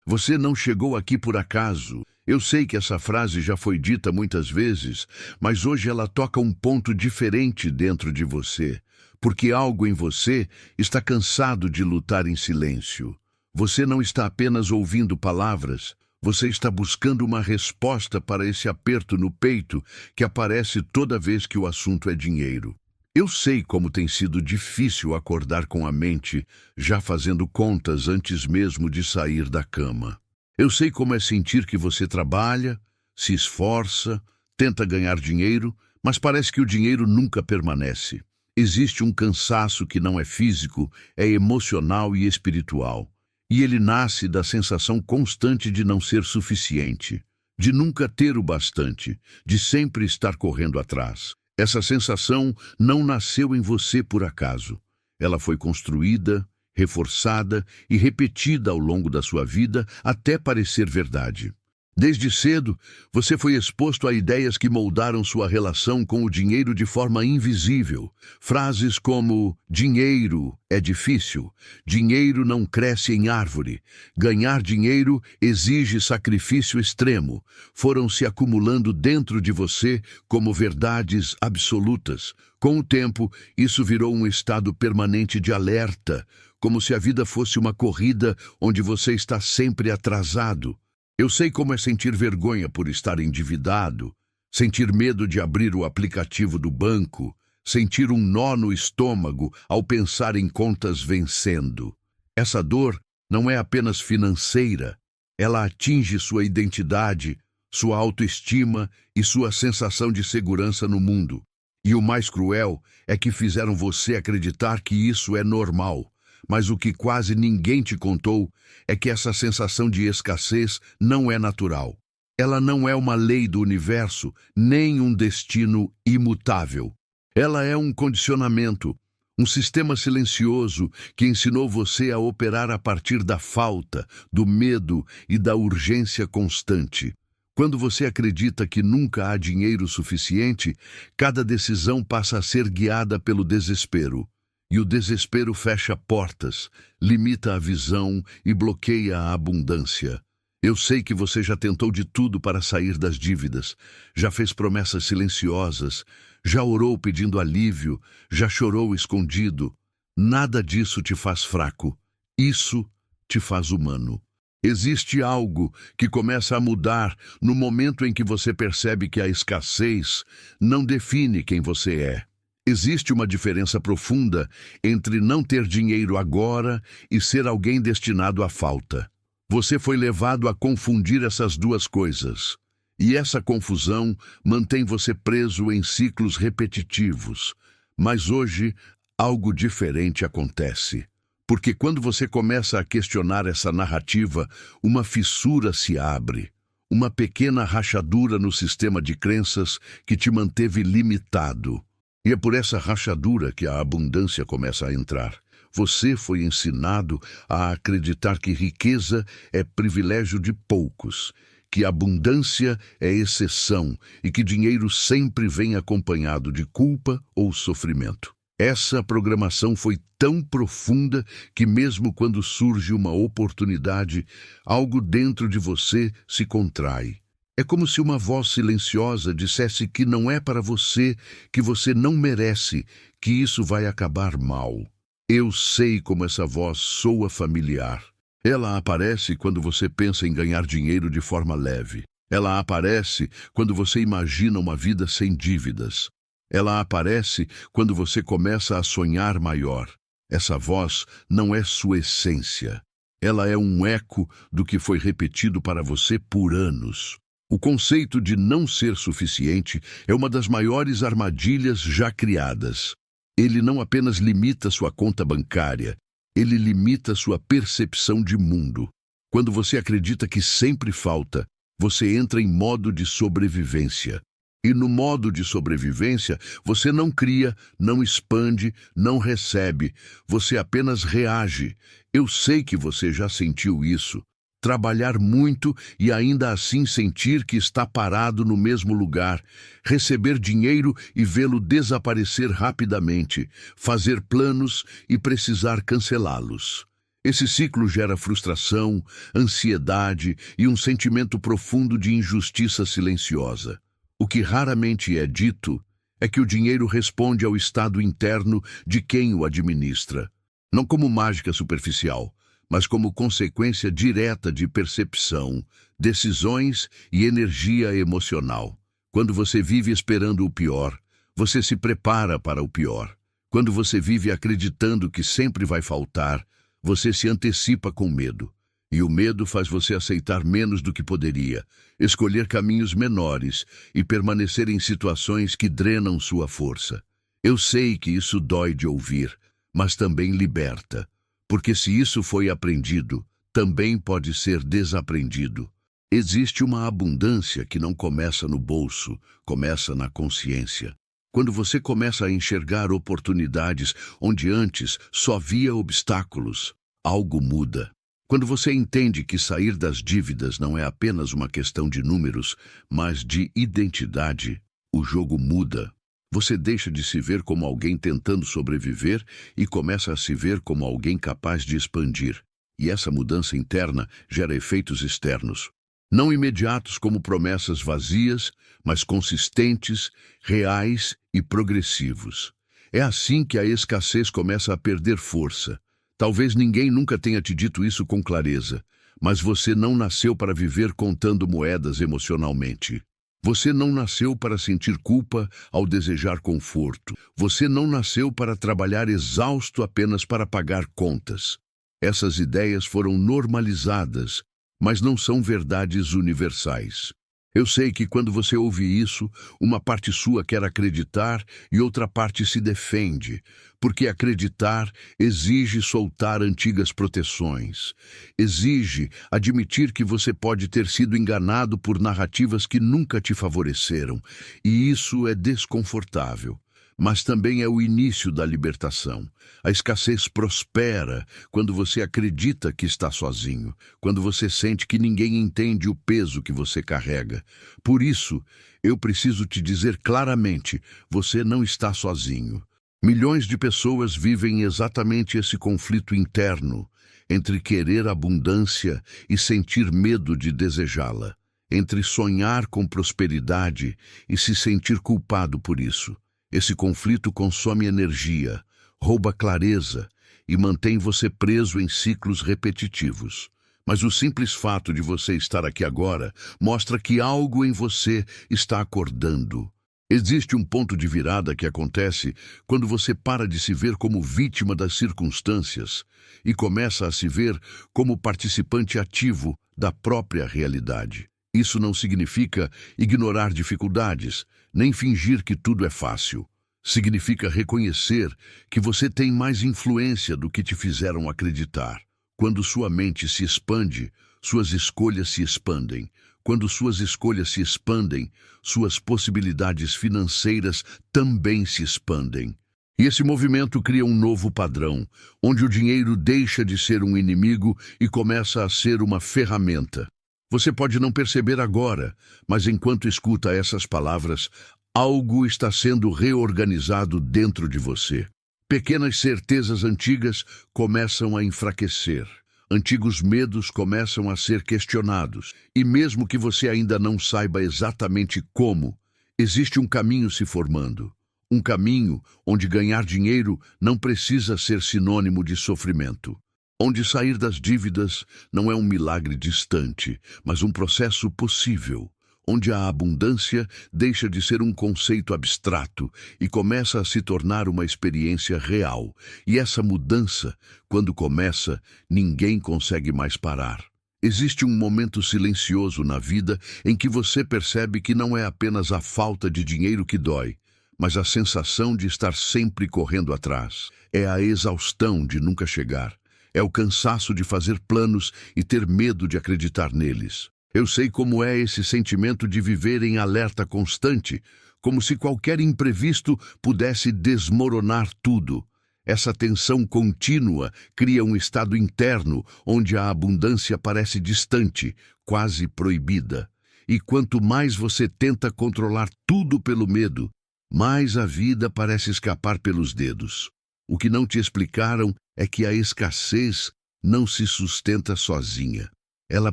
Você não chegou aqui por acaso. Eu sei que essa frase já foi dita muitas vezes, mas hoje ela toca um ponto diferente dentro de você, porque algo em você está cansado de lutar em silêncio. Você não está apenas ouvindo palavras, você está buscando uma resposta para esse aperto no peito que aparece toda vez que o assunto é dinheiro. Eu sei como tem sido difícil acordar com a mente já fazendo contas antes mesmo de sair da cama. Eu sei como é sentir que você trabalha, se esforça, tenta ganhar dinheiro, mas parece que o dinheiro nunca permanece. Existe um cansaço que não é físico, é emocional e espiritual. E ele nasce da sensação constante de não ser suficiente, de nunca ter o bastante, de sempre estar correndo atrás. Essa sensação não nasceu em você por acaso. Ela foi construída, reforçada e repetida ao longo da sua vida até parecer verdade. Desde cedo, você foi exposto a ideias que moldaram sua relação com o dinheiro de forma invisível. Frases como dinheiro é difícil, dinheiro não cresce em árvore, ganhar dinheiro exige sacrifício extremo, foram se acumulando dentro de você como verdades absolutas. Com o tempo, isso virou um estado permanente de alerta, como se a vida fosse uma corrida onde você está sempre atrasado. Eu sei como é sentir vergonha por estar endividado, sentir medo de abrir o aplicativo do banco, sentir um nó no estômago ao pensar em contas vencendo. Essa dor não é apenas financeira, ela atinge sua identidade, sua autoestima e sua sensação de segurança no mundo. E o mais cruel é que fizeram você acreditar que isso é normal. Mas o que quase ninguém te contou é que essa sensação de escassez não é natural. Ela não é uma lei do universo, nem um destino imutável. Ela é um condicionamento, um sistema silencioso que ensinou você a operar a partir da falta, do medo e da urgência constante. Quando você acredita que nunca há dinheiro suficiente, cada decisão passa a ser guiada pelo desespero. E o desespero fecha portas, limita a visão e bloqueia a abundância. Eu sei que você já tentou de tudo para sair das dívidas, já fez promessas silenciosas, já orou pedindo alívio, já chorou escondido. Nada disso te faz fraco, isso te faz humano. Existe algo que começa a mudar no momento em que você percebe que a escassez não define quem você é. Existe uma diferença profunda entre não ter dinheiro agora e ser alguém destinado à falta. Você foi levado a confundir essas duas coisas. E essa confusão mantém você preso em ciclos repetitivos. Mas hoje, algo diferente acontece. Porque quando você começa a questionar essa narrativa, uma fissura se abre. Uma pequena rachadura no sistema de crenças que te manteve limitado. E é por essa rachadura que a abundância começa a entrar. Você foi ensinado a acreditar que riqueza é privilégio de poucos, que abundância é exceção e que dinheiro sempre vem acompanhado de culpa ou sofrimento. Essa programação foi tão profunda que mesmo quando surge uma oportunidade, algo dentro de você se contrai. É como se uma voz silenciosa dissesse que não é para você, que você não merece, que isso vai acabar mal. Eu sei como essa voz soa familiar. Ela aparece quando você pensa em ganhar dinheiro de forma leve. Ela aparece quando você imagina uma vida sem dívidas. Ela aparece quando você começa a sonhar maior. Essa voz não é sua essência. Ela é um eco do que foi repetido para você por anos. O conceito de não ser suficiente é uma das maiores armadilhas já criadas. Ele não apenas limita sua conta bancária, ele limita sua percepção de mundo. Quando você acredita que sempre falta, você entra em modo de sobrevivência. E no modo de sobrevivência, você não cria, não expande, não recebe, você apenas reage. Eu sei que você já sentiu isso. Trabalhar muito e ainda assim sentir que está parado no mesmo lugar, receber dinheiro e vê-lo desaparecer rapidamente, fazer planos e precisar cancelá-los. Esse ciclo gera frustração, ansiedade e um sentimento profundo de injustiça silenciosa. O que raramente é dito é que o dinheiro responde ao estado interno de quem o administra, não como mágica superficial, mas como consequência direta de percepção, decisões e energia emocional. Quando você vive esperando o pior, você se prepara para o pior. Quando você vive acreditando que sempre vai faltar, você se antecipa com medo. E o medo faz você aceitar menos do que poderia, escolher caminhos menores e permanecer em situações que drenam sua força. Eu sei que isso dói de ouvir, mas também liberta. Porque se isso foi aprendido, também pode ser desaprendido. Existe uma abundância que não começa no bolso, começa na consciência. Quando você começa a enxergar oportunidades onde antes só via obstáculos, algo muda. Quando você entende que sair das dívidas não é apenas uma questão de números, mas de identidade, o jogo muda. Você deixa de se ver como alguém tentando sobreviver e começa a se ver como alguém capaz de expandir. E essa mudança interna gera efeitos externos. Não imediatos como promessas vazias, mas consistentes, reais e progressivos. É assim que a escassez começa a perder força. Talvez ninguém nunca tenha te dito isso com clareza, mas você não nasceu para viver contando moedas emocionalmente. Você não nasceu para sentir culpa ao desejar conforto. Você não nasceu para trabalhar exausto apenas para pagar contas. Essas ideias foram normalizadas, mas não são verdades universais. Eu sei que quando você ouve isso, uma parte sua quer acreditar e outra parte se defende, porque acreditar exige soltar antigas proteções, exige admitir que você pode ter sido enganado por narrativas que nunca te favoreceram, e isso é desconfortável. Mas também é o início da libertação. A escassez prospera quando você acredita que está sozinho, quando você sente que ninguém entende o peso que você carrega. Por isso, eu preciso te dizer claramente, você não está sozinho. Milhões de pessoas vivem exatamente esse conflito interno entre querer abundância e sentir medo de desejá-la, entre sonhar com prosperidade e se sentir culpado por isso. Esse conflito consome energia, rouba clareza e mantém você preso em ciclos repetitivos. Mas o simples fato de você estar aqui agora mostra que algo em você está acordando. Existe um ponto de virada que acontece quando você para de se ver como vítima das circunstâncias e começa a se ver como participante ativo da própria realidade. Isso não significa ignorar dificuldades, nem fingir que tudo é fácil. Significa reconhecer que você tem mais influência do que te fizeram acreditar. Quando sua mente se expande, suas escolhas se expandem. Quando suas escolhas se expandem, suas possibilidades financeiras também se expandem. E esse movimento cria um novo padrão, onde o dinheiro deixa de ser um inimigo e começa a ser uma ferramenta. Você pode não perceber agora, mas enquanto escuta essas palavras, algo está sendo reorganizado dentro de você. Pequenas certezas antigas começam a enfraquecer. Antigos medos começam a ser questionados. E mesmo que você ainda não saiba exatamente como, existe um caminho se formando. Um caminho onde ganhar dinheiro não precisa ser sinônimo de sofrimento. Onde sair das dívidas não é um milagre distante, mas um processo possível. Onde a abundância deixa de ser um conceito abstrato e começa a se tornar uma experiência real. E essa mudança, quando começa, ninguém consegue mais parar. Existe um momento silencioso na vida em que você percebe que não é apenas a falta de dinheiro que dói, mas a sensação de estar sempre correndo atrás. É a exaustão de nunca chegar. É o cansaço de fazer planos e ter medo de acreditar neles. Eu sei como é esse sentimento de viver em alerta constante, como se qualquer imprevisto pudesse desmoronar tudo. Essa tensão contínua cria um estado interno onde a abundância parece distante, quase proibida. E quanto mais você tenta controlar tudo pelo medo, mais a vida parece escapar pelos dedos. O que não te explicaram é que a escassez não se sustenta sozinha. Ela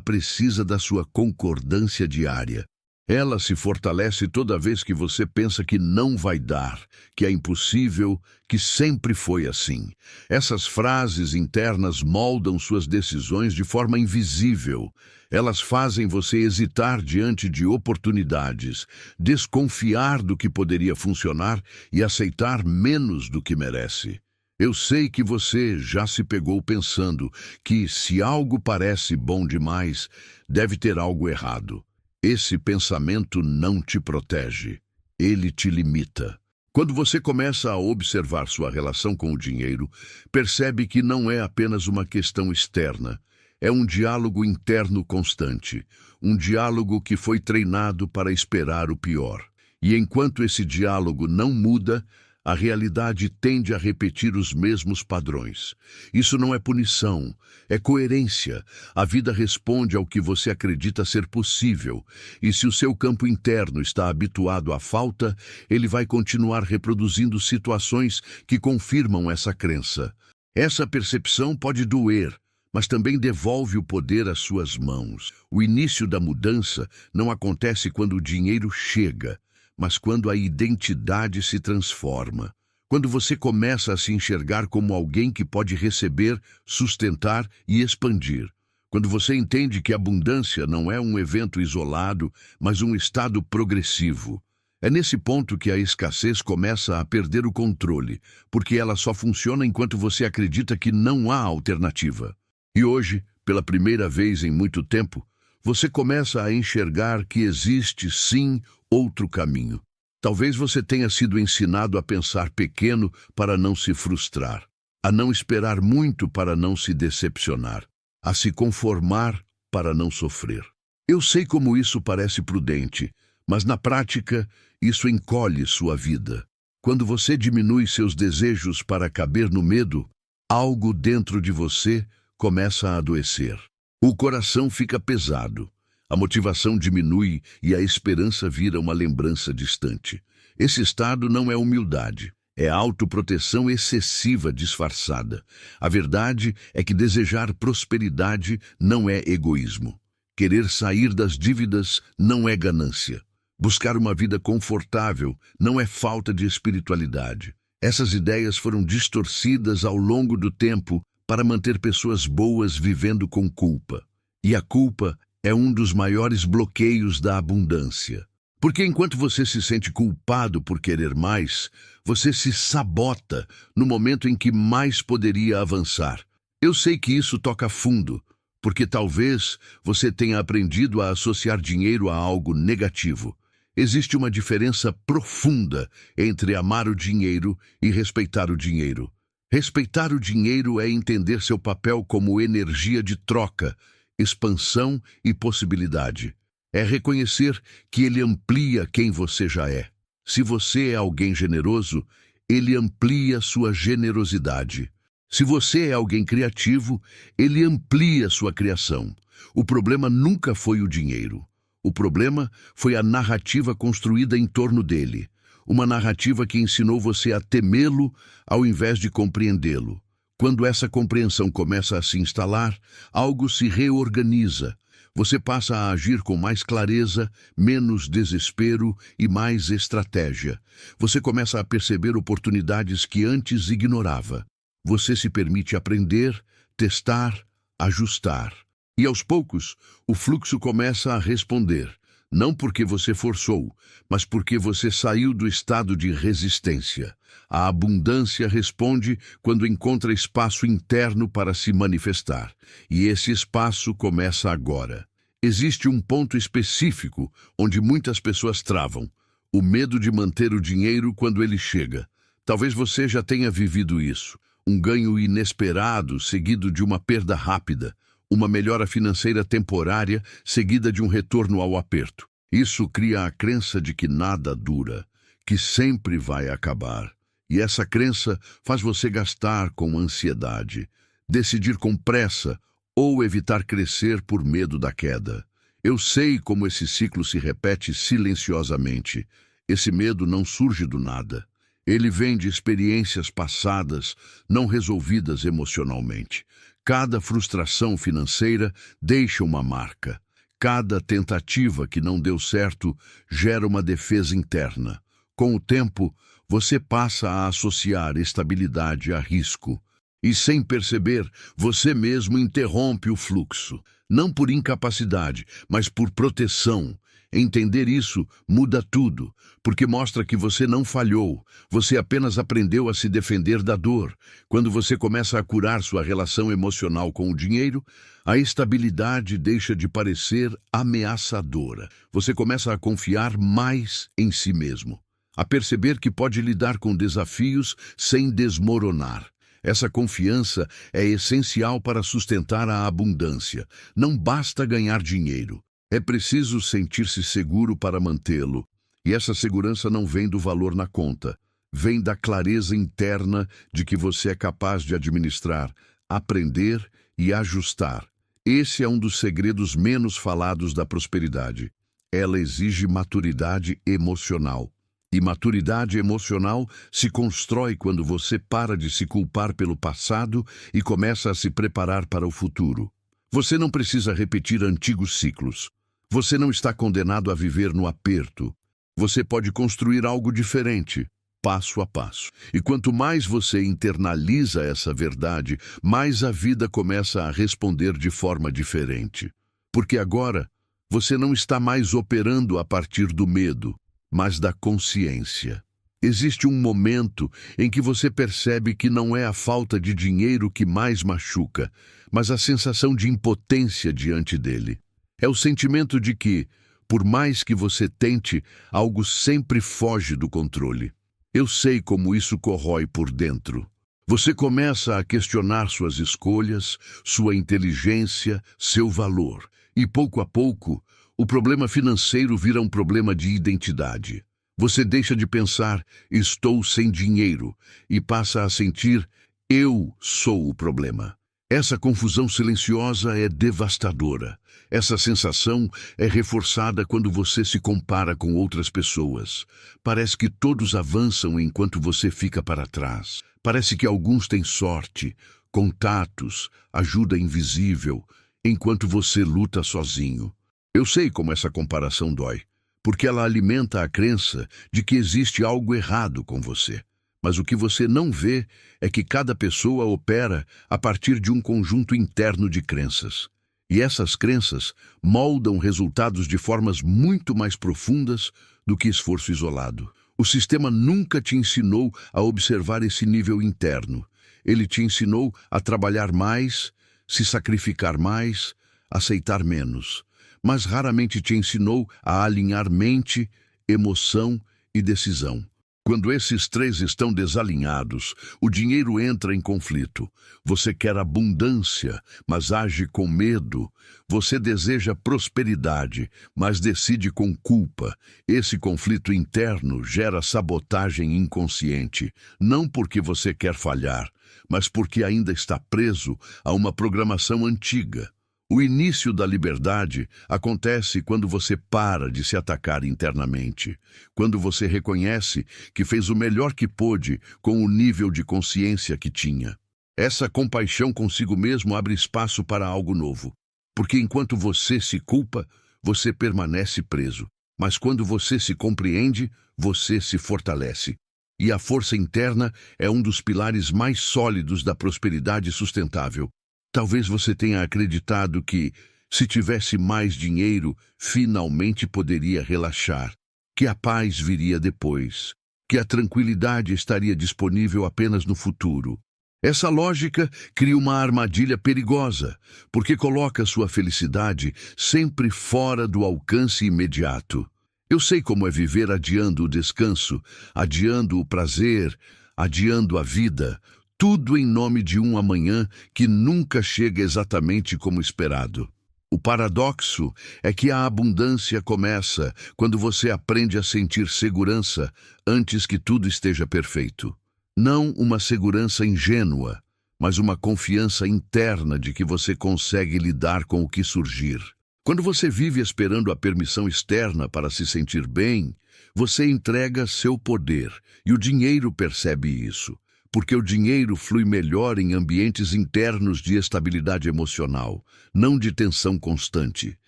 precisa da sua concordância diária. Ela se fortalece toda vez que você pensa que não vai dar, que é impossível, que sempre foi assim. Essas frases internas moldam suas decisões de forma invisível. Elas fazem você hesitar diante de oportunidades, desconfiar do que poderia funcionar e aceitar menos do que merece. Eu sei que você já se pegou pensando que, se algo parece bom demais, deve ter algo errado. Esse pensamento não te protege, ele te limita. Quando você começa a observar sua relação com o dinheiro, percebe que não é apenas uma questão externa, é um diálogo interno constante, um diálogo que foi treinado para esperar o pior. E enquanto esse diálogo não muda, a realidade tende a repetir os mesmos padrões. Isso não é punição, é coerência. A vida responde ao que você acredita ser possível, e se o seu campo interno está habituado à falta, ele vai continuar reproduzindo situações que confirmam essa crença. Essa percepção pode doer, mas também devolve o poder às suas mãos. O início da mudança não acontece quando o dinheiro chega, mas quando a identidade se transforma. Quando você começa a se enxergar como alguém que pode receber, sustentar e expandir. Quando você entende que a abundância não é um evento isolado, mas um estado progressivo. É nesse ponto que a escassez começa a perder o controle, porque ela só funciona enquanto você acredita que não há alternativa. E hoje, pela primeira vez em muito tempo, você começa a enxergar que existe, sim, outro caminho. Talvez você tenha sido ensinado a pensar pequeno para não se frustrar, a não esperar muito para não se decepcionar, a se conformar para não sofrer. Eu sei como isso parece prudente, mas na prática, isso encolhe sua vida. Quando você diminui seus desejos para caber no medo, algo dentro de você começa a adoecer. O coração fica pesado. A motivação diminui e a esperança vira uma lembrança distante. Esse estado não é humildade, é autoproteção excessiva disfarçada. A verdade é que desejar prosperidade não é egoísmo. Querer sair das dívidas não é ganância. Buscar uma vida confortável não é falta de espiritualidade. Essas ideias foram distorcidas ao longo do tempo para manter pessoas boas vivendo com culpa. E a culpa é um dos maiores bloqueios da abundância. Porque enquanto você se sente culpado por querer mais, você se sabota no momento em que mais poderia avançar. Eu sei que isso toca fundo, porque talvez você tenha aprendido a associar dinheiro a algo negativo. Existe uma diferença profunda entre amar o dinheiro e respeitar o dinheiro. Respeitar o dinheiro é entender seu papel como energia de troca, expansão e possibilidade. É reconhecer que ele amplia quem você já é. Se você é alguém generoso, ele amplia sua generosidade. Se você é alguém criativo, ele amplia sua criação. O problema nunca foi o dinheiro. O problema foi a narrativa construída em torno dele. Uma narrativa que ensinou você a temê-lo ao invés de compreendê-lo. Quando essa compreensão começa a se instalar, algo se reorganiza. Você passa a agir com mais clareza, menos desespero e mais estratégia. Você começa a perceber oportunidades que antes ignorava. Você se permite aprender, testar, ajustar. E aos poucos, o fluxo começa a responder. Não porque você forçou, mas porque você saiu do estado de resistência. A abundância responde quando encontra espaço interno para se manifestar. E esse espaço começa agora. Existe um ponto específico onde muitas pessoas travam: o medo de manter o dinheiro quando ele chega. Talvez você já tenha vivido isso. Um ganho inesperado seguido de uma perda rápida. Uma melhora financeira temporária seguida de um retorno ao aperto. Isso cria a crença de que nada dura, que sempre vai acabar. E essa crença faz você gastar com ansiedade, decidir com pressa ou evitar crescer por medo da queda. Eu sei como esse ciclo se repete silenciosamente. Esse medo não surge do nada. Ele vem de experiências passadas, não resolvidas emocionalmente. Cada frustração financeira deixa uma marca. Cada tentativa que não deu certo gera uma defesa interna. Com o tempo, você passa a associar estabilidade a risco. E sem perceber, você mesmo interrompe o fluxo. Não por incapacidade, mas por proteção. Entender isso muda tudo, porque mostra que você não falhou, você apenas aprendeu a se defender da dor. Quando você começa a curar sua relação emocional com o dinheiro, a estabilidade deixa de parecer ameaçadora. Você começa a confiar mais em si mesmo, a perceber que pode lidar com desafios sem desmoronar. Essa confiança é essencial para sustentar a abundância. Não basta ganhar dinheiro. É preciso sentir-se seguro para mantê-lo. E essa segurança não vem do valor na conta. Vem da clareza interna de que você é capaz de administrar, aprender e ajustar. Esse é um dos segredos menos falados da prosperidade. Ela exige maturidade emocional. E maturidade emocional se constrói quando você para de se culpar pelo passado e começa a se preparar para o futuro. Você não precisa repetir antigos ciclos. Você não está condenado a viver no aperto. Você pode construir algo diferente, passo a passo. E quanto mais você internaliza essa verdade, mais a vida começa a responder de forma diferente. Porque agora, você não está mais operando a partir do medo, mas da consciência. Existe um momento em que você percebe que não é a falta de dinheiro que mais machuca, mas a sensação de impotência diante dele. É o sentimento de que, por mais que você tente, algo sempre foge do controle. Eu sei como isso corrói por dentro. Você começa a questionar suas escolhas, sua inteligência, seu valor. E pouco a pouco, o problema financeiro vira um problema de identidade. Você deixa de pensar, estou sem dinheiro, e passa a sentir, eu sou o problema. Essa confusão silenciosa é devastadora. Essa sensação é reforçada quando você se compara com outras pessoas. Parece que todos avançam enquanto você fica para trás. Parece que alguns têm sorte, contatos, ajuda invisível, enquanto você luta sozinho. Eu sei como essa comparação dói, porque ela alimenta a crença de que existe algo errado com você. Mas o que você não vê é que cada pessoa opera a partir de um conjunto interno de crenças. E essas crenças moldam resultados de formas muito mais profundas do que esforço isolado. O sistema nunca te ensinou a observar esse nível interno. Ele te ensinou a trabalhar mais, se sacrificar mais, aceitar menos. Mas raramente te ensinou a alinhar mente, emoção e decisão. Quando esses três estão desalinhados, o dinheiro entra em conflito. Você quer abundância, mas age com medo. Você deseja prosperidade, mas decide com culpa. Esse conflito interno gera sabotagem inconsciente, não porque você quer falhar, mas porque ainda está preso a uma programação antiga. O início da liberdade acontece quando você para de se atacar internamente, quando você reconhece que fez o melhor que pôde com o nível de consciência que tinha. Essa compaixão consigo mesmo abre espaço para algo novo, porque enquanto você se culpa, você permanece preso, mas quando você se compreende, você se fortalece. E a força interna é um dos pilares mais sólidos da prosperidade sustentável. Talvez você tenha acreditado que, se tivesse mais dinheiro, finalmente poderia relaxar, que a paz viria depois, que a tranquilidade estaria disponível apenas no futuro. Essa lógica cria uma armadilha perigosa, porque coloca sua felicidade sempre fora do alcance imediato. Eu sei como é viver adiando o descanso, adiando o prazer, adiando a vida, tudo em nome de um amanhã que nunca chega exatamente como esperado. O paradoxo é que a abundância começa quando você aprende a sentir segurança antes que tudo esteja perfeito. Não uma segurança ingênua, mas uma confiança interna de que você consegue lidar com o que surgir. Quando você vive esperando a permissão externa para se sentir bem, você entrega seu poder e o dinheiro percebe isso. Porque o dinheiro flui melhor em ambientes internos de estabilidade emocional, não de tensão constante.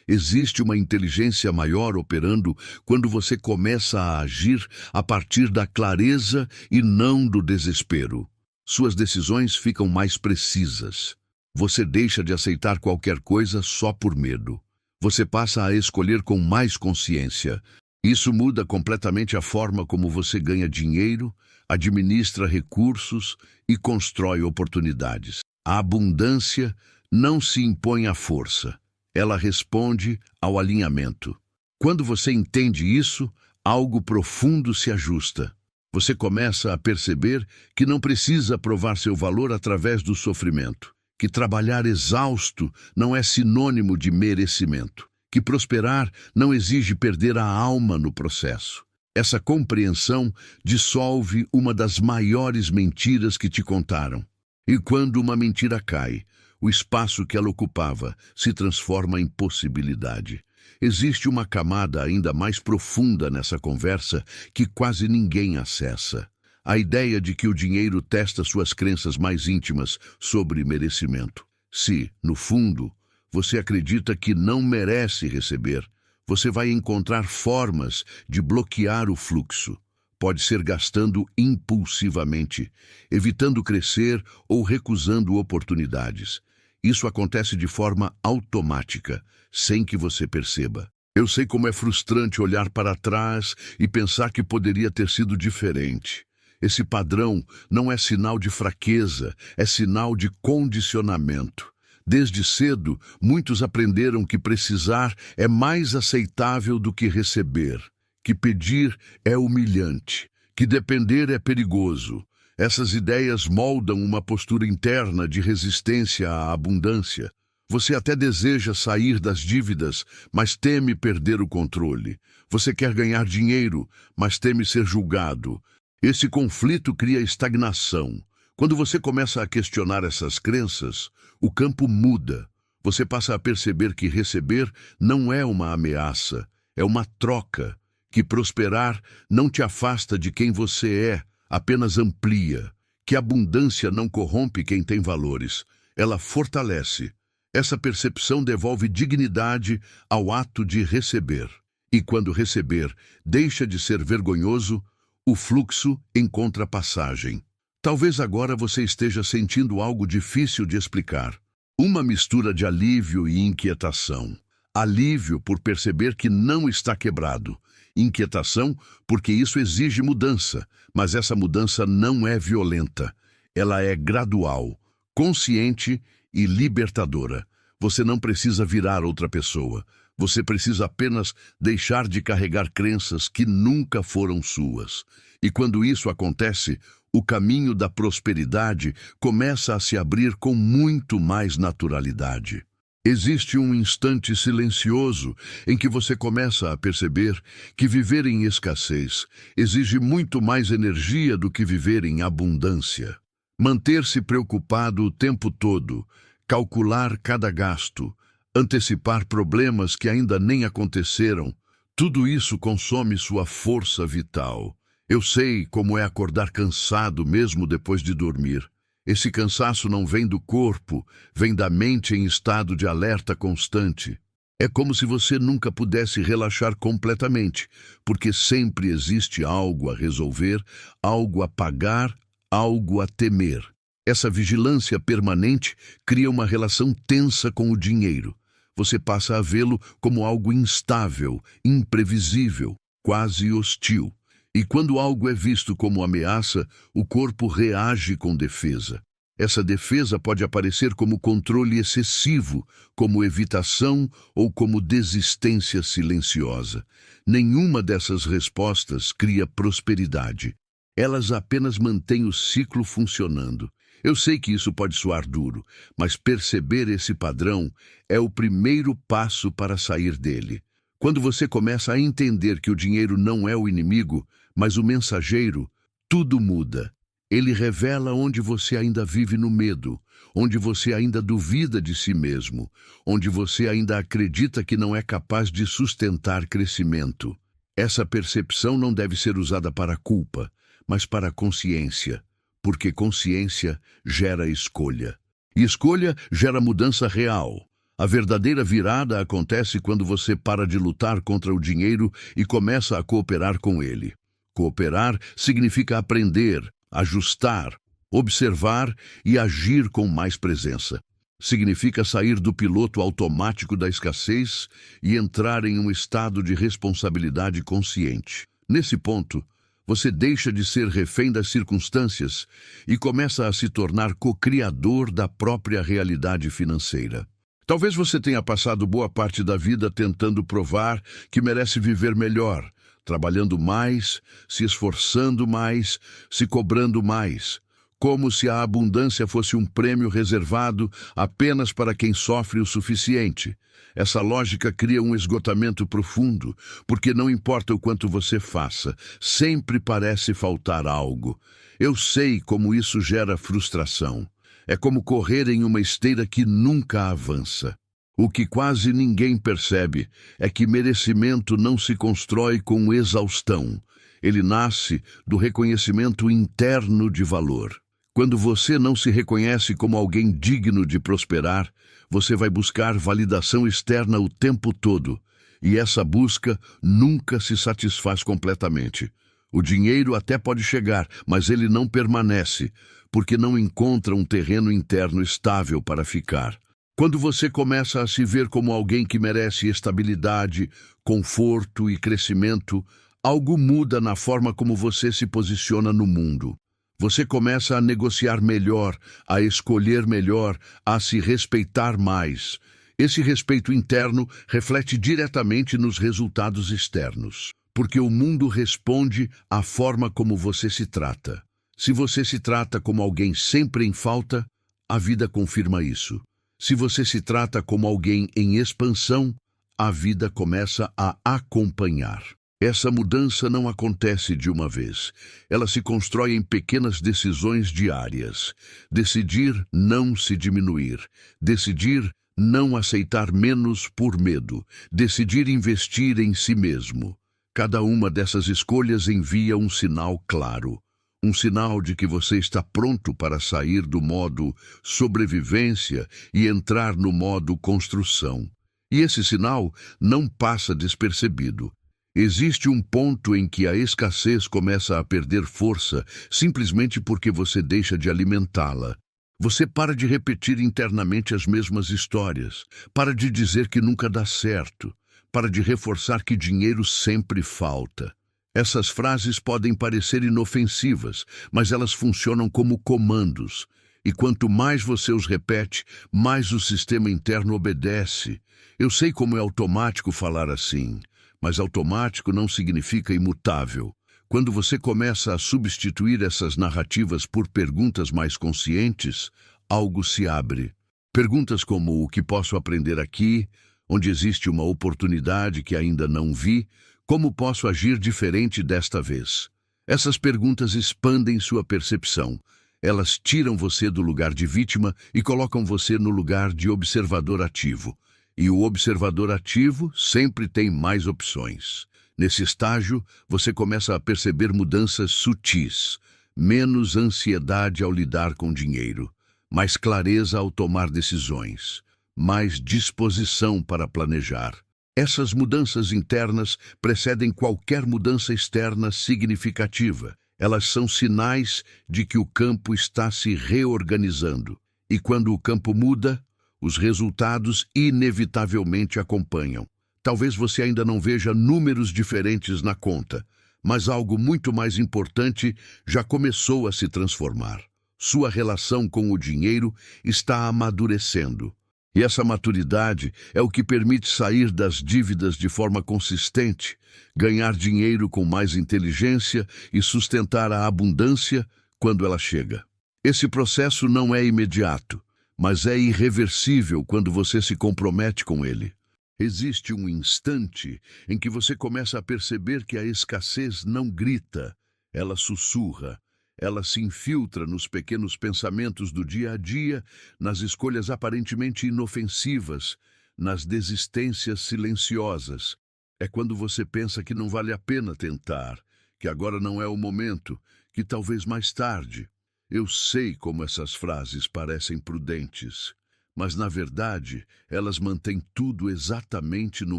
Existe uma inteligência maior operando quando você começa a agir a partir da clareza e não do desespero. Suas decisões ficam mais precisas. Você deixa de aceitar qualquer coisa só por medo. Você passa a escolher com mais consciência. Isso muda completamente a forma como você ganha dinheiro, administra recursos e constrói oportunidades. A abundância não se impõe à força. Ela responde ao alinhamento. Quando você entende isso, algo profundo se ajusta. Você começa a perceber que não precisa provar seu valor através do sofrimento, que trabalhar exausto não é sinônimo de merecimento, que prosperar não exige perder a alma no processo. Essa compreensão dissolve uma das maiores mentiras que te contaram. E quando uma mentira cai, o espaço que ela ocupava se transforma em possibilidade. Existe uma camada ainda mais profunda nessa conversa que quase ninguém acessa. A ideia de que o dinheiro testa suas crenças mais íntimas sobre merecimento. Se, no fundo, você acredita que não merece receber, você vai encontrar formas de bloquear o fluxo. Pode ser gastando impulsivamente, evitando crescer ou recusando oportunidades. Isso acontece de forma automática, sem que você perceba. Eu sei como é frustrante olhar para trás e pensar que poderia ter sido diferente. Esse padrão não é sinal de fraqueza, é sinal de condicionamento. Desde cedo, muitos aprenderam que precisar é mais aceitável do que receber, que pedir é humilhante, que depender é perigoso. Essas ideias moldam uma postura interna de resistência à abundância. Você até deseja sair das dívidas, mas teme perder o controle. Você quer ganhar dinheiro, mas teme ser julgado. Esse conflito cria estagnação. Quando você começa a questionar essas crenças, o campo muda. Você passa a perceber que receber não é uma ameaça, é uma troca. Que prosperar não te afasta de quem você é, apenas amplia. Que a abundância não corrompe quem tem valores, ela fortalece. Essa percepção devolve dignidade ao ato de receber. E quando receber deixa de ser vergonhoso, o fluxo encontra passagem. Talvez agora você esteja sentindo algo difícil de explicar. Uma mistura de alívio e inquietação. Alívio por perceber que não está quebrado. Inquietação porque isso exige mudança, mas essa mudança não é violenta. Ela é gradual, consciente e libertadora. Você não precisa virar outra pessoa. Você precisa apenas deixar de carregar crenças que nunca foram suas. E quando isso acontece, o caminho da prosperidade começa a se abrir com muito mais naturalidade. Existe um instante silencioso em que você começa a perceber que viver em escassez exige muito mais energia do que viver em abundância. Manter-se preocupado o tempo todo, calcular cada gasto, antecipar problemas que ainda nem aconteceram, tudo isso consome sua força vital. Eu sei como é acordar cansado mesmo depois de dormir. Esse cansaço não vem do corpo, vem da mente em estado de alerta constante. É como se você nunca pudesse relaxar completamente, porque sempre existe algo a resolver, algo a pagar, algo a temer. Essa vigilância permanente cria uma relação tensa com o dinheiro. Você passa a vê-lo como algo instável, imprevisível, quase hostil. E quando algo é visto como ameaça, o corpo reage com defesa. Essa defesa pode aparecer como controle excessivo, como evitação ou como desistência silenciosa. Nenhuma dessas respostas cria prosperidade. Elas apenas mantêm o ciclo funcionando. Eu sei que isso pode soar duro, mas perceber esse padrão é o primeiro passo para sair dele. Quando você começa a entender que o dinheiro não é o inimigo, mas o mensageiro, tudo muda. Ele revela onde você ainda vive no medo, onde você ainda duvida de si mesmo, onde você ainda acredita que não é capaz de sustentar crescimento. Essa percepção não deve ser usada para a culpa, mas para a consciência. Porque consciência gera escolha. E escolha gera mudança real. A verdadeira virada acontece quando você para de lutar contra o dinheiro e começa a cooperar com ele. Cooperar significa aprender, ajustar, observar e agir com mais presença. Significa sair do piloto automático da escassez e entrar em um estado de responsabilidade consciente. Nesse ponto, você deixa de ser refém das circunstâncias e começa a se tornar co-criador da própria realidade financeira. Talvez você tenha passado boa parte da vida tentando provar que merece viver melhor, trabalhando mais, se esforçando mais, se cobrando mais, como se a abundância fosse um prêmio reservado apenas para quem sofre o suficiente. Essa lógica cria um esgotamento profundo, porque não importa o quanto você faça, sempre parece faltar algo. Eu sei como isso gera frustração. É como correr em uma esteira que nunca avança. O que quase ninguém percebe é que merecimento não se constrói com exaustão. Ele nasce do reconhecimento interno de valor. Quando você não se reconhece como alguém digno de prosperar, você vai buscar validação externa o tempo todo, e essa busca nunca se satisfaz completamente. O dinheiro até pode chegar, mas ele não permanece, porque não encontra um terreno interno estável para ficar. Quando você começa a se ver como alguém que merece estabilidade, conforto e crescimento, algo muda na forma como você se posiciona no mundo. Você começa a negociar melhor, a escolher melhor, a se respeitar mais. Esse respeito interno reflete diretamente nos resultados externos, porque o mundo responde à forma como você se trata. Se você se trata como alguém sempre em falta, a vida confirma isso. Se você se trata como alguém em expansão, a vida começa a acompanhar. Essa mudança não acontece de uma vez. Ela se constrói em pequenas decisões diárias. Decidir não se diminuir. Decidir não aceitar menos por medo. Decidir investir em si mesmo. Cada uma dessas escolhas envia um sinal claro. Um sinal de que você está pronto para sair do modo sobrevivência e entrar no modo construção. E esse sinal não passa despercebido. Existe um ponto em que a escassez começa a perder força simplesmente porque você deixa de alimentá-la. Você para de repetir internamente as mesmas histórias, para de dizer que nunca dá certo, para de reforçar que dinheiro sempre falta. Essas frases podem parecer inofensivas, mas elas funcionam como comandos. E quanto mais você os repete, mais o sistema interno obedece. Eu sei como é automático falar assim, mas automático não significa imutável. Quando você começa a substituir essas narrativas por perguntas mais conscientes, algo se abre. Perguntas como o que posso aprender aqui, onde existe uma oportunidade que ainda não vi, como posso agir diferente desta vez? Essas perguntas expandem sua percepção. Elas tiram você do lugar de vítima e colocam você no lugar de observador ativo. E o observador ativo sempre tem mais opções. Nesse estágio, você começa a perceber mudanças sutis, menos ansiedade ao lidar com dinheiro, mais clareza ao tomar decisões, mais disposição para planejar. Essas mudanças internas precedem qualquer mudança externa significativa. Elas são sinais de que o campo está se reorganizando. E quando o campo muda, os resultados inevitavelmente acompanham. Talvez você ainda não veja números diferentes na conta, mas algo muito mais importante já começou a se transformar. Sua relação com o dinheiro está amadurecendo. E essa maturidade é o que permite sair das dívidas de forma consistente, ganhar dinheiro com mais inteligência e sustentar a abundância quando ela chega. Esse processo não é imediato, mas é irreversível quando você se compromete com ele. Existe um instante em que você começa a perceber que a escassez não grita, ela sussurra. Ela se infiltra nos pequenos pensamentos do dia a dia, nas escolhas aparentemente inofensivas, nas desistências silenciosas. É quando você pensa que não vale a pena tentar, que agora não é o momento, que talvez mais tarde. Eu sei como essas frases parecem prudentes, mas na verdade elas mantêm tudo exatamente no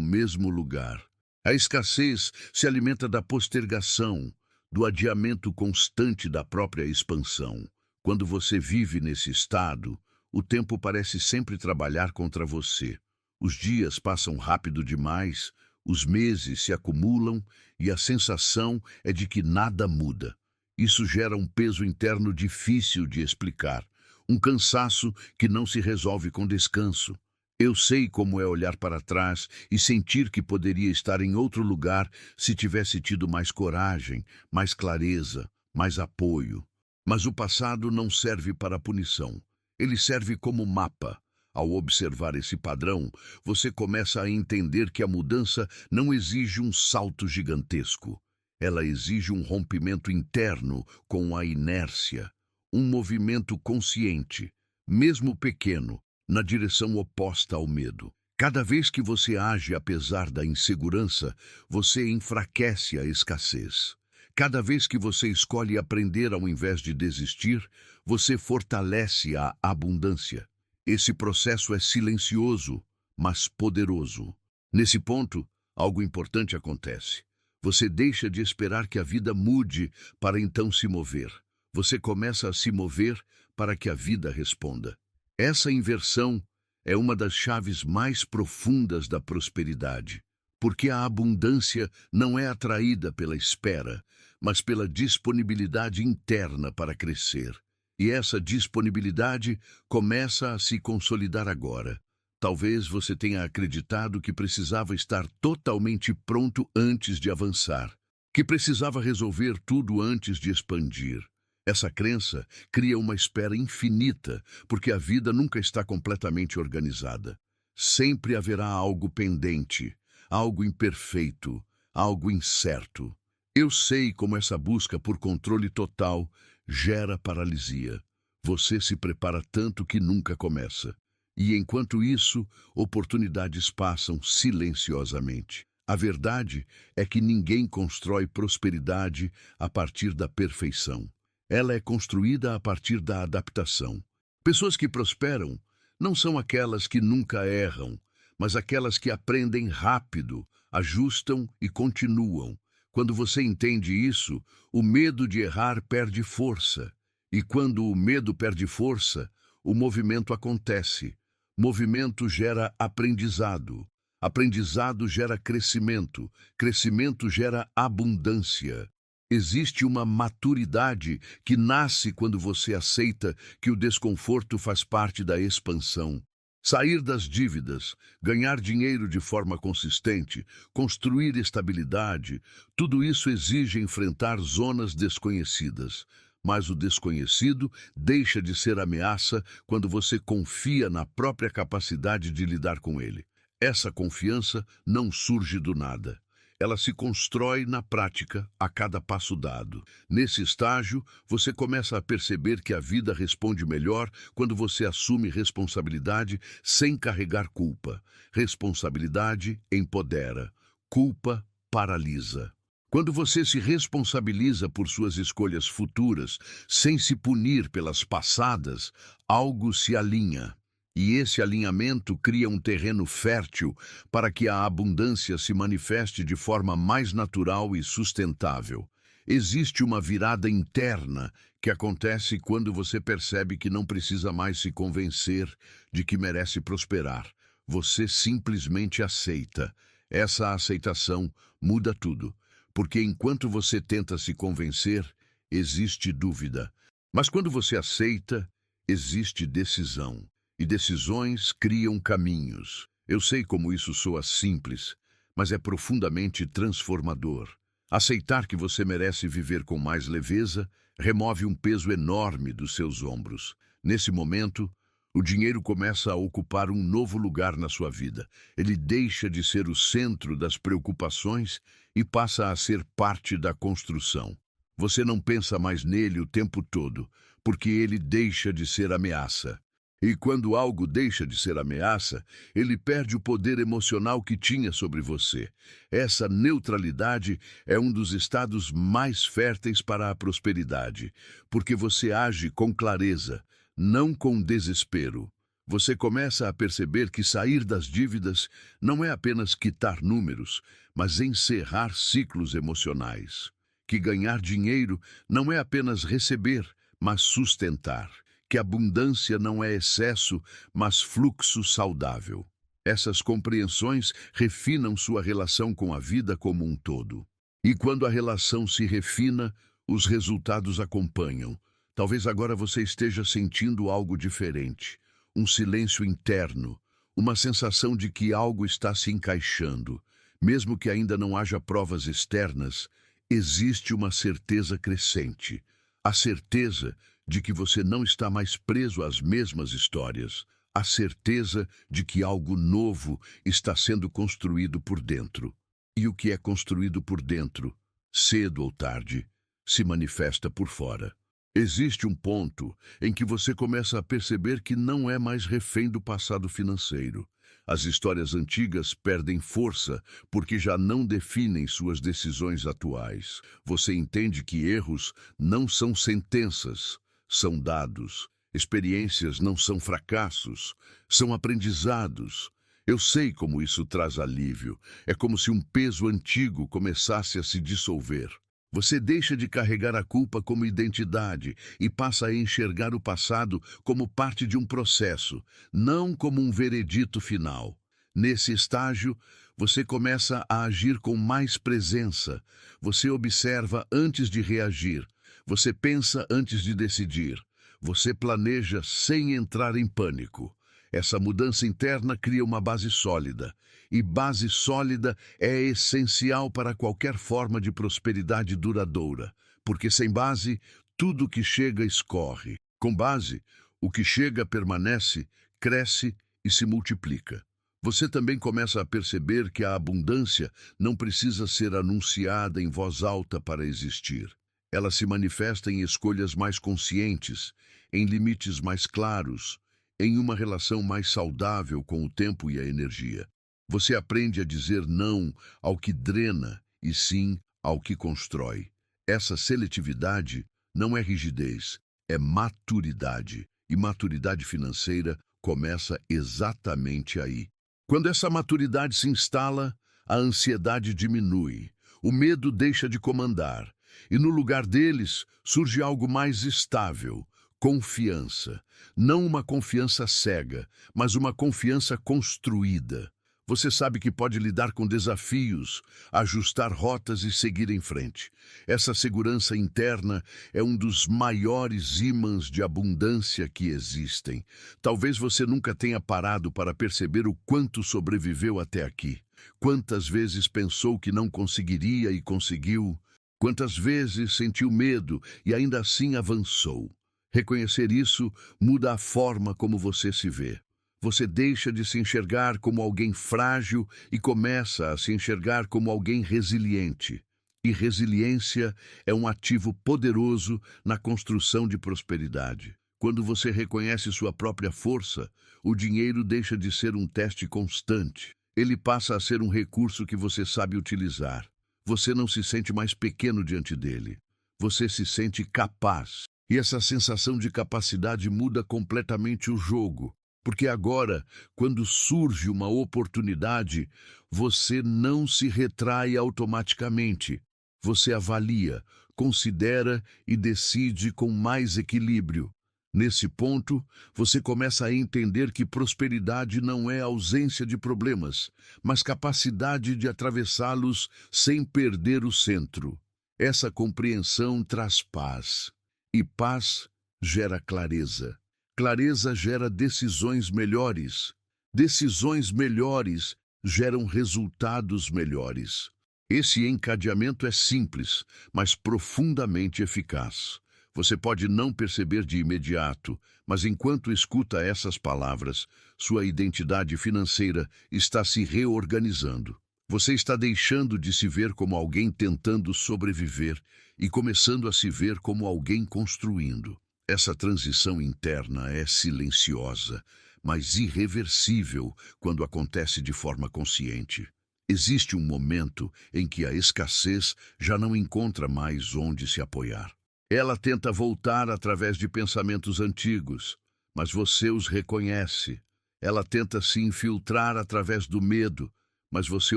mesmo lugar. A escassez se alimenta da postergação, do adiamento constante da própria expansão. Quando você vive nesse estado, o tempo parece sempre trabalhar contra você. Os dias passam rápido demais, os meses se acumulam e a sensação é de que nada muda. Isso gera um peso interno difícil de explicar, um cansaço que não se resolve com descanso. Eu sei como é olhar para trás e sentir que poderia estar em outro lugar se tivesse tido mais coragem, mais clareza, mais apoio. Mas o passado não serve para punição. Ele serve como mapa. Ao observar esse padrão, você começa a entender que a mudança não exige um salto gigantesco. Ela exige um rompimento interno com a inércia, um movimento consciente, mesmo pequeno, na direção oposta ao medo. Cada vez que você age apesar da insegurança, você enfraquece a escassez. Cada vez que você escolhe aprender ao invés de desistir, você fortalece a abundância. Esse processo é silencioso, mas poderoso. Nesse ponto, algo importante acontece. Você deixa de esperar que a vida mude para então se mover. Você começa a se mover para que a vida responda. Essa inversão é uma das chaves mais profundas da prosperidade, porque a abundância não é atraída pela espera, mas pela disponibilidade interna para crescer. E essa disponibilidade começa a se consolidar agora. Talvez você tenha acreditado que precisava estar totalmente pronto antes de avançar, que precisava resolver tudo antes de expandir. Essa crença cria uma espera infinita, porque a vida nunca está completamente organizada. Sempre haverá algo pendente, algo imperfeito, algo incerto. Eu sei como essa busca por controle total gera paralisia. Você se prepara tanto que nunca começa. E enquanto isso, oportunidades passam silenciosamente. A verdade é que ninguém constrói prosperidade a partir da perfeição. Ela é construída a partir da adaptação. Pessoas que prosperam não são aquelas que nunca erram, mas aquelas que aprendem rápido, ajustam e continuam. Quando você entende isso, o medo de errar perde força. E quando o medo perde força, o movimento acontece. Movimento gera aprendizado. Aprendizado gera crescimento. Crescimento gera abundância. Existe uma maturidade que nasce quando você aceita que o desconforto faz parte da expansão. Sair das dívidas, ganhar dinheiro de forma consistente, construir estabilidade, tudo isso exige enfrentar zonas desconhecidas. Mas o desconhecido deixa de ser ameaça quando você confia na própria capacidade de lidar com ele. Essa confiança não surge do nada. Ela se constrói na prática a cada passo dado. Nesse estágio, você começa a perceber que a vida responde melhor quando você assume responsabilidade sem carregar culpa. Responsabilidade empodera, culpa paralisa. Quando você se responsabiliza por suas escolhas futuras, sem se punir pelas passadas, algo se alinha. E esse alinhamento cria um terreno fértil para que a abundância se manifeste de forma mais natural e sustentável. Existe uma virada interna que acontece quando você percebe que não precisa mais se convencer de que merece prosperar. Você simplesmente aceita. Essa aceitação muda tudo, porque enquanto você tenta se convencer, existe dúvida. Mas quando você aceita, existe decisão. E decisões criam caminhos. Eu sei como isso soa simples, mas é profundamente transformador. Aceitar que você merece viver com mais leveza remove um peso enorme dos seus ombros. Nesse momento, o dinheiro começa a ocupar um novo lugar na sua vida. Ele deixa de ser o centro das preocupações e passa a ser parte da construção. Você não pensa mais nele o tempo todo, porque ele deixa de ser ameaça. E quando algo deixa de ser ameaça, ele perde o poder emocional que tinha sobre você. Essa neutralidade é um dos estados mais férteis para a prosperidade, porque você age com clareza, não com desespero. Você começa a perceber que sair das dívidas não é apenas quitar números, mas encerrar ciclos emocionais. Que ganhar dinheiro não é apenas receber, mas sustentar. Que abundância não é excesso, mas fluxo saudável. Essas compreensões refinam sua relação com a vida como um todo. E quando a relação se refina, os resultados acompanham. Talvez agora você esteja sentindo algo diferente, um silêncio interno, uma sensação de que algo está se encaixando. Mesmo que ainda não haja provas externas, existe uma certeza crescente. A certeza de que você não está mais preso às mesmas histórias, a certeza de que algo novo está sendo construído por dentro. E o que é construído por dentro, cedo ou tarde, se manifesta por fora. Existe um ponto em que você começa a perceber que não é mais refém do passado financeiro. As histórias antigas perdem força porque já não definem suas decisões atuais. Você entende que erros não são sentenças, são dados. Experiências não são fracassos, são aprendizados. Eu sei como isso traz alívio. É como se um peso antigo começasse a se dissolver. Você deixa de carregar a culpa como identidade e passa a enxergar o passado como parte de um processo, não como um veredito final. Nesse estágio, você começa a agir com mais presença. Você observa antes de reagir. Você pensa antes de decidir. Você planeja sem entrar em pânico. Essa mudança interna cria uma base sólida. E base sólida é essencial para qualquer forma de prosperidade duradoura. Porque sem base, tudo que chega escorre. Com base, o que chega permanece, cresce e se multiplica. Você também começa a perceber que a abundância não precisa ser anunciada em voz alta para existir. Ela se manifesta em escolhas mais conscientes, em limites mais claros, em uma relação mais saudável com o tempo e a energia. Você aprende a dizer não ao que drena e sim ao que constrói. Essa seletividade não é rigidez, é maturidade. E maturidade financeira começa exatamente aí. Quando essa maturidade se instala, a ansiedade diminui, o medo deixa de comandar, e no lugar deles surge algo mais estável, confiança. Não uma confiança cega, mas uma confiança construída. Você sabe que pode lidar com desafios, ajustar rotas e seguir em frente. Essa segurança interna é um dos maiores ímãs de abundância que existem. Talvez você nunca tenha parado para perceber o quanto sobreviveu até aqui. Quantas vezes pensou que não conseguiria e conseguiu? Quantas vezes sentiu medo e ainda assim avançou? Reconhecer isso muda a forma como você se vê. Você deixa de se enxergar como alguém frágil e começa a se enxergar como alguém resiliente. E resiliência é um ativo poderoso na construção de prosperidade. Quando você reconhece sua própria força, o dinheiro deixa de ser um teste constante. Ele passa a ser um recurso que você sabe utilizar. Você não se sente mais pequeno diante dele. Você se sente capaz. E essa sensação de capacidade muda completamente o jogo. Porque agora, quando surge uma oportunidade, você não se retrai automaticamente. Você avalia, considera e decide com mais equilíbrio. Nesse ponto, você começa a entender que prosperidade não é ausência de problemas, mas capacidade de atravessá-los sem perder o centro. Essa compreensão traz paz, e paz gera clareza. Clareza gera decisões melhores. Decisões melhores geram resultados melhores. Esse encadeamento é simples, mas profundamente eficaz. Você pode não perceber de imediato, mas enquanto escuta essas palavras, sua identidade financeira está se reorganizando. Você está deixando de se ver como alguém tentando sobreviver e começando a se ver como alguém construindo. Essa transição interna é silenciosa, mas irreversível quando acontece de forma consciente. Existe um momento em que a escassez já não encontra mais onde se apoiar. Ela tenta voltar através de pensamentos antigos, mas você os reconhece. Ela tenta se infiltrar através do medo, mas você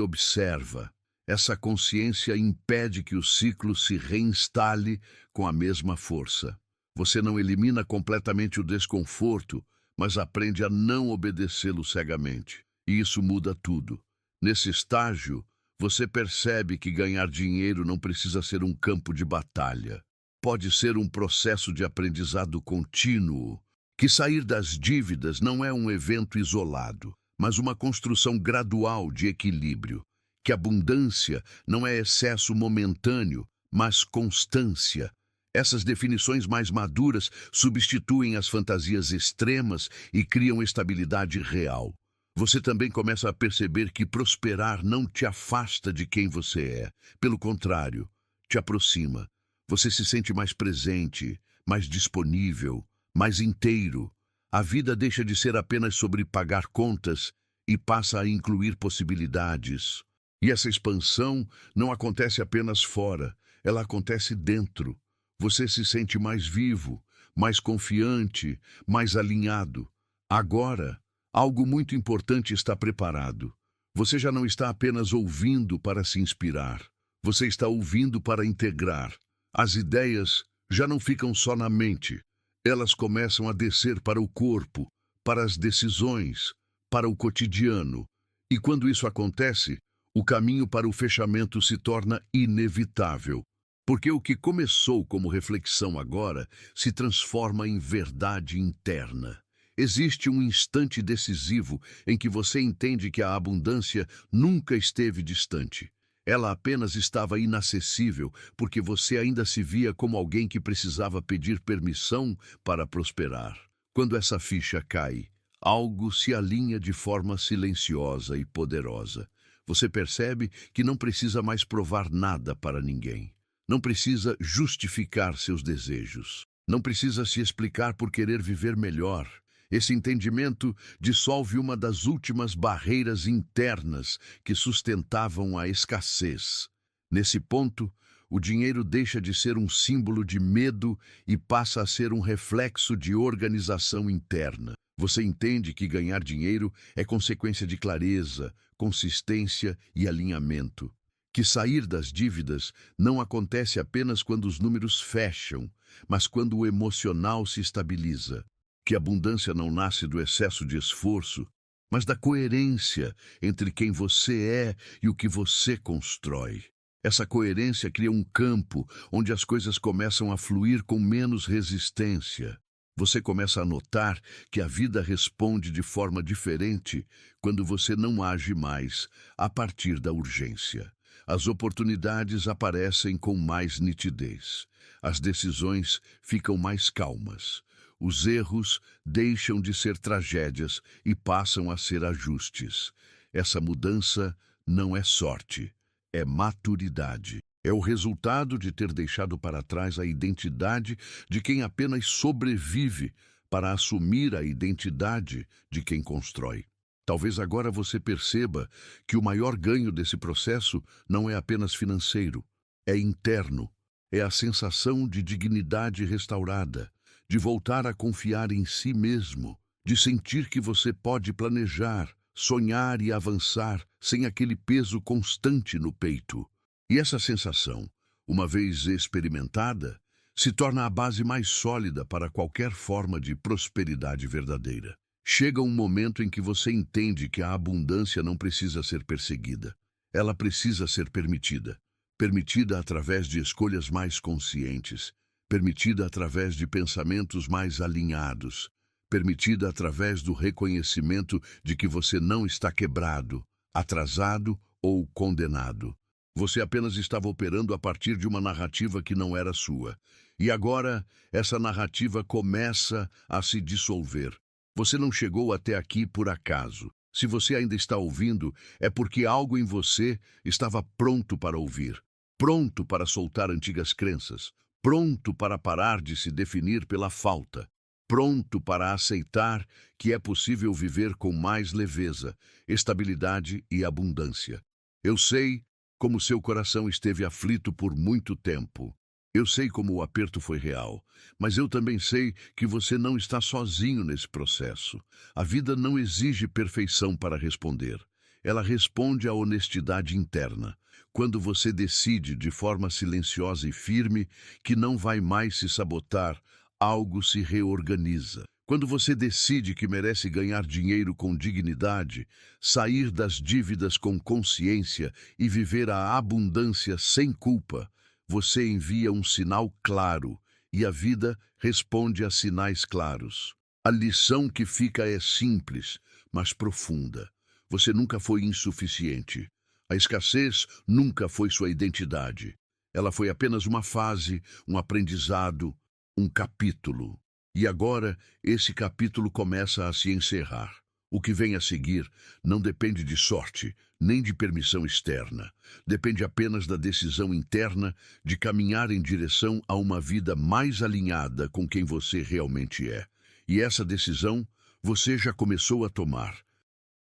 observa. Essa consciência impede que o ciclo se reinstale com a mesma força. Você não elimina completamente o desconforto, mas aprende a não obedecê-lo cegamente. E isso muda tudo. Nesse estágio, você percebe que ganhar dinheiro não precisa ser um campo de batalha. Pode ser um processo de aprendizado contínuo, que sair das dívidas não é um evento isolado, mas uma construção gradual de equilíbrio, que abundância não é excesso momentâneo, mas constância. Essas definições mais maduras substituem as fantasias extremas e criam estabilidade real. Você também começa a perceber que prosperar não te afasta de quem você é. Pelo contrário, te aproxima. Você se sente mais presente, mais disponível, mais inteiro. A vida deixa de ser apenas sobre pagar contas e passa a incluir possibilidades. E essa expansão não acontece apenas fora, ela acontece dentro. Você se sente mais vivo, mais confiante, mais alinhado. Agora, algo muito importante está preparado. Você já não está apenas ouvindo para se inspirar. Você está ouvindo para integrar. As ideias já não ficam só na mente. Elas começam a descer para o corpo, para as decisões, para o cotidiano. E quando isso acontece, o caminho para o fechamento se torna inevitável. Porque o que começou como reflexão agora se transforma em verdade interna. Existe um instante decisivo em que você entende que a abundância nunca esteve distante. Ela apenas estava inacessível porque você ainda se via como alguém que precisava pedir permissão para prosperar. Quando essa ficha cai, algo se alinha de forma silenciosa e poderosa. Você percebe que não precisa mais provar nada para ninguém. Não precisa justificar seus desejos. Não precisa se explicar por querer viver melhor. Esse entendimento dissolve uma das últimas barreiras internas que sustentavam a escassez. Nesse ponto, o dinheiro deixa de ser um símbolo de medo e passa a ser um reflexo de organização interna. Você entende que ganhar dinheiro é consequência de clareza, consistência e alinhamento. Que sair das dívidas não acontece apenas quando os números fecham, mas quando o emocional se estabiliza. Que a abundância não nasce do excesso de esforço, mas da coerência entre quem você é e o que você constrói. Essa coerência cria um campo onde as coisas começam a fluir com menos resistência. Você começa a notar que a vida responde de forma diferente quando você não age mais a partir da urgência. As oportunidades aparecem com mais nitidez. As decisões ficam mais calmas. Os erros deixam de ser tragédias e passam a ser ajustes. Essa mudança não é sorte, é maturidade. É o resultado de ter deixado para trás a identidade de quem apenas sobrevive para assumir a identidade de quem constrói. Talvez agora você perceba que o maior ganho desse processo não é apenas financeiro, é interno. É a sensação de dignidade restaurada, de voltar a confiar em si mesmo, de sentir que você pode planejar, sonhar e avançar sem aquele peso constante no peito. E essa sensação, uma vez experimentada, se torna a base mais sólida para qualquer forma de prosperidade verdadeira. Chega um momento em que você entende que a abundância não precisa ser perseguida. Ela precisa ser permitida. Permitida através de escolhas mais conscientes. Permitida através de pensamentos mais alinhados. Permitida através do reconhecimento de que você não está quebrado, atrasado ou condenado. Você apenas estava operando a partir de uma narrativa que não era sua. E agora, essa narrativa começa a se dissolver. Você não chegou até aqui por acaso. Se você ainda está ouvindo, é porque algo em você estava pronto para ouvir, pronto para soltar antigas crenças, pronto para parar de se definir pela falta, pronto para aceitar que é possível viver com mais leveza, estabilidade e abundância. Eu sei como seu coração esteve aflito por muito tempo. Eu sei como o aperto foi real, mas eu também sei que você não está sozinho nesse processo. A vida não exige perfeição para responder. Ela responde à honestidade interna. Quando você decide de forma silenciosa e firme que não vai mais se sabotar, algo se reorganiza. Quando você decide que merece ganhar dinheiro com dignidade, sair das dívidas com consciência e viver a abundância sem culpa, você envia um sinal claro e a vida responde a sinais claros. A lição que fica é simples, mas profunda. Você nunca foi insuficiente. A escassez nunca foi sua identidade. Ela foi apenas uma fase, um aprendizado, um capítulo. E agora, esse capítulo começa a se encerrar. O que vem a seguir não depende de sorte, nem de permissão externa. Depende apenas da decisão interna de caminhar em direção a uma vida mais alinhada com quem você realmente é. E essa decisão você já começou a tomar.